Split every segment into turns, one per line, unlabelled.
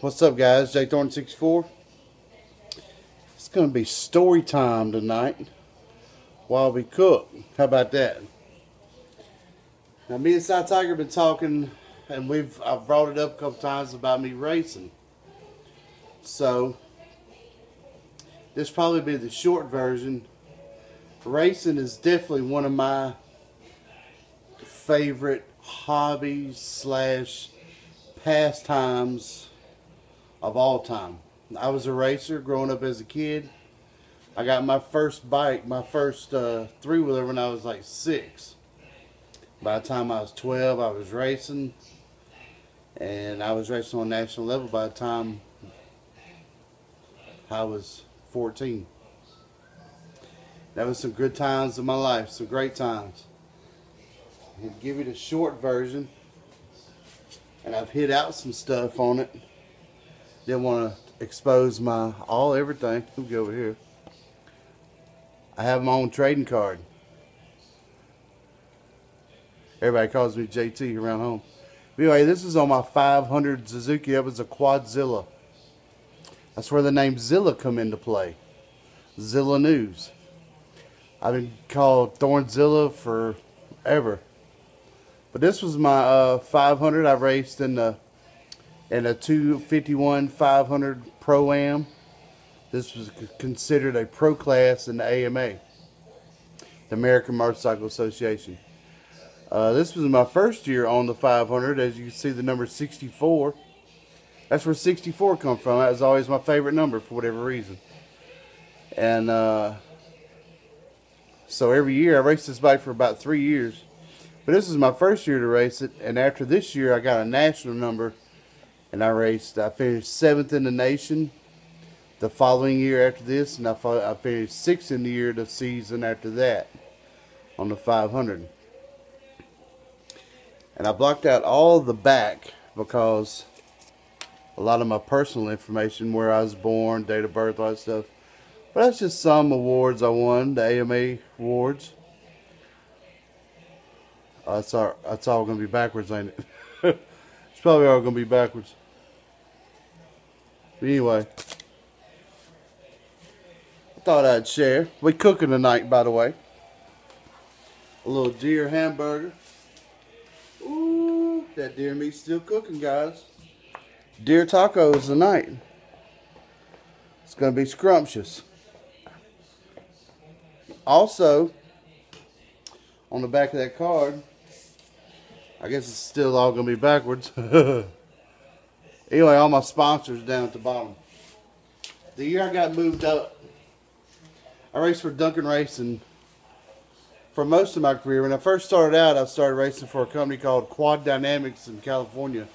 What's up, guys? Jay Thornton 64. It's going to be story time tonight while we cook. How about that? Now, me and Cy Tiger have been talking, and I've brought it up a couple times about me racing. So, this probably be the short version. Racing is definitely one of my favorite hobbies slash pastimes of all time. I was a racer growing up as a kid. I got my first bike, my first three-wheeler when I was like 6. By the time I was 12, I was racing. And I was racing on national level by the time I was 14. That was some good times in my life, some great times. And to give you the short version, and I've hit out some stuff on it. Didn't want to expose my everything. Let me go over here. I have my own trading card. Everybody calls me JT around home. But anyway, this is on my 500 Suzuki. That was a Quadzilla. That's where the name Zilla come into play. Zilla News. I've been called Thornzilla forever. But this was my 500. I raced in a 251 500 Pro-Am. This was considered a pro class in the AMA, the American Motorcycle Association. This was my first year on the 500. As you can see, the number 64. That's where 64 come from. That was always my favorite number for whatever reason. And so every year I raced this bike for about 3 years. But this is my first year to race it. And after this year, I got a national number. And I finished 7th in the nation the following year after this. And I finished 6th in the year the season after that on the 500. And I blocked out all the back because a lot of my personal information, where I was born, date of birth, all that stuff. But that's just some awards I won, the AMA awards. It's all going to be backwards, ain't it? It's probably all going to be backwards. But anyway, I thought I'd share. We cooking tonight, by the way. A little deer hamburger. Ooh, that deer meat's still cooking, guys. Deer tacos tonight. It's going to be scrumptious. Also, on the back of that card, I guess it's still all going to be backwards. Anyway, all my sponsors down at the bottom. The year I got moved up, I raced for Duncan Racing for most of my career. When I first started out, I started racing for a company called Quad Dynamics in California.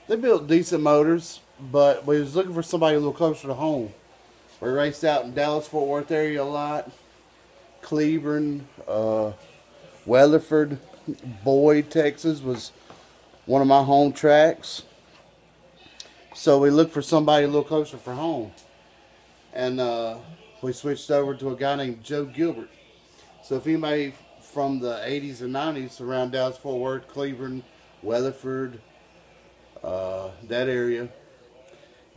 They built decent motors, but we was looking for somebody a little closer to home. We raced out in Dallas-Fort Worth area a lot. Cleburne, Weatherford, Boyd, Texas was one of my home tracks. So we looked for somebody a little closer for home. And we switched over to a guy named Joe Gilbert. So if anybody from the 80s and 90s around Dallas-Fort Worth, Cleburne, Weatherford, that area,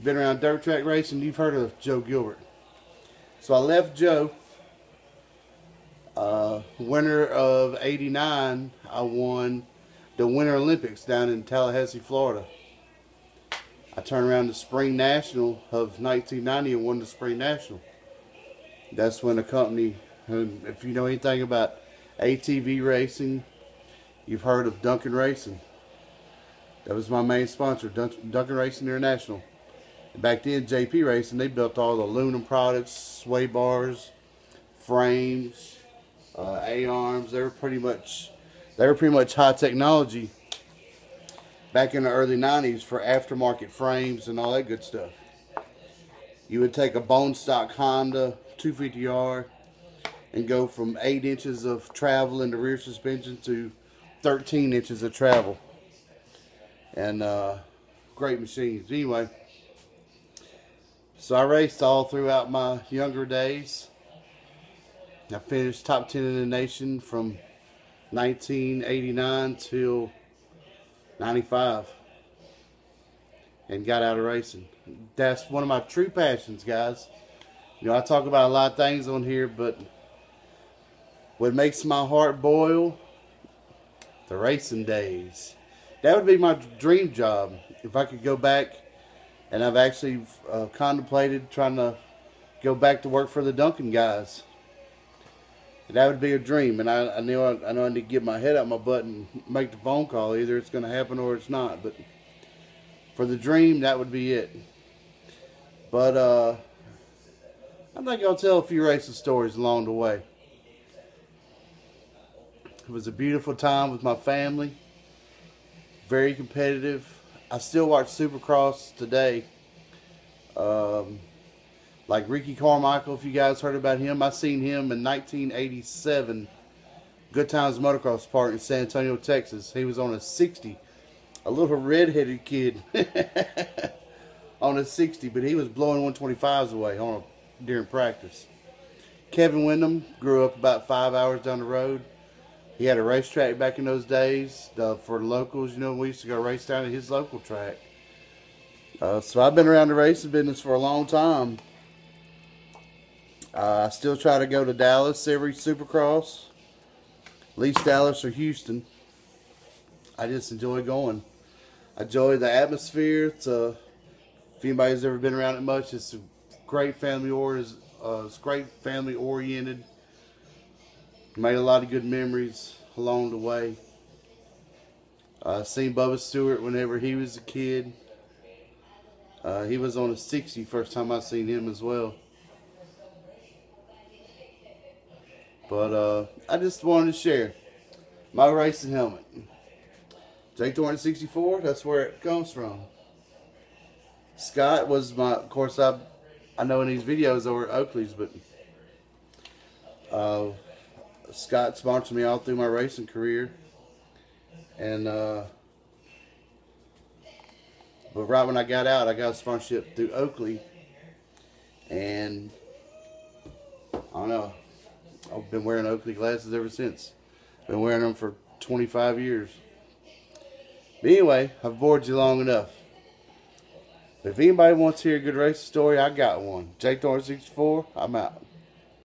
been around dirt track racing, you've heard of Joe Gilbert. So I left Joe. Winter of '89, I won the Winter Olympics down in Tallahassee, Florida. I turned around the Spring National of 1990 and won the Spring National. That's when the company, if you know anything about ATV racing, you've heard of Duncan Racing. That was my main sponsor, Duncan Racing International. And back then, JP Racing, they built all the aluminum products, sway bars, frames, A-arms. They were pretty much high technology back in the early 90s for aftermarket frames and all that good stuff. You would take a bone stock Honda 250R and go from 8 inches of travel in the rear suspension to 13 inches of travel. And great machines. Anyway, so I raced all throughout my younger days. I finished top 10 in the nation from 1989 till 95. and got out of racing. That's one of my true passions, guys. You know, I talk about a lot of things on here, but what makes my heart boil, the racing days. That would be my dream job if I could go back, and I've actually contemplated trying to go back to work for the Duncan guys. That would be a dream, and I know I need to get my head out my butt and make the phone call. Either it's going to happen or it's not. But for the dream, that would be it. But I think I'll tell a few racing stories along the way. It was a beautiful time with my family. Very competitive. I still watch Supercross today. Like Ricky Carmichael, if you guys heard about him. I seen him in 1987. Good Times Motocross Park in San Antonio, Texas. He was on a 60. A little red-headed kid on a 60, but he was blowing 125s away during practice. Kevin Windham grew up about 5 hours down the road. He had a racetrack back in those days for the locals. You know, we used to go race down at his local track. So I've been around the racing business for a long time. I still try to go to Dallas every Supercross. At least Dallas or Houston. I just enjoy going. I enjoy the atmosphere. If anybody's ever been around it much, it's a great family oriented. Made a lot of good memories along the way. Seen Bubba Stewart whenever he was a kid. He was on a 60 first time I seen him as well. But I just wanted to share my racing helmet. Jake Thornton 64, that's where it comes from. Scott was of course I know in these videos over at Oakley's, but Scott sponsored me all through my racing career. And but right when I got out, I got a sponsorship through Oakley. And I don't know, I've been wearing Oakley glasses ever since. Been wearing them for 25 years. But anyway, I've bored you long enough. If anybody wants to hear a good racing story, I got one. Jake Thornton 64, I'm out.